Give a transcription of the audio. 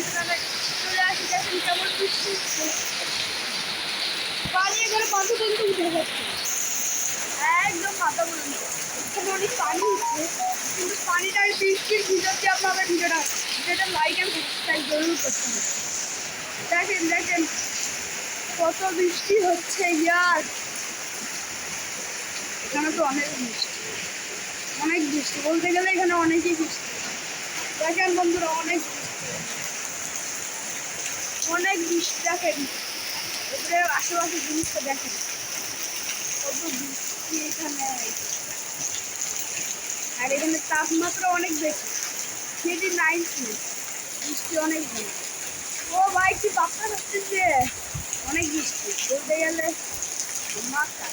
এখানে চলে আসি, দেখেন কেমন বৃষ্টি হচ্ছে। পানি এখানে মাথা পর্যন্ত উঠে যাচ্ছে, একদম মাথা পর্যন্ত। এখানে অনেক পানি উঠছে, কিন্তু পানিটার বৃষ্টির ভিতর দিয়ে আপনাদের ভিডিওটা লাইক অ্যান্ড সাবস্ক্রাইব জরুর করতে হবে। দেখেন দেখেন কত বৃষ্টি হচ্ছে ইয়ার। এখানে তো অনেক বৃষ্টি বলতে গেলে এখানে অনেকই বৃষ্টি। দেখেন বন্ধুরা অনেক বৃষ্টি। দেখেন এদের আশেপাশে জিনিসটা দেখেন কত বৃষ্টি এখানে। আর এখানে তাপমাত্রা অনেক বেশি, 90 বৃষ্টি অনেক ভালো। ও ভাই কি বাচ্চা হচ্ছে যে অনেক বৃষ্টি বলতে গেলে মাথা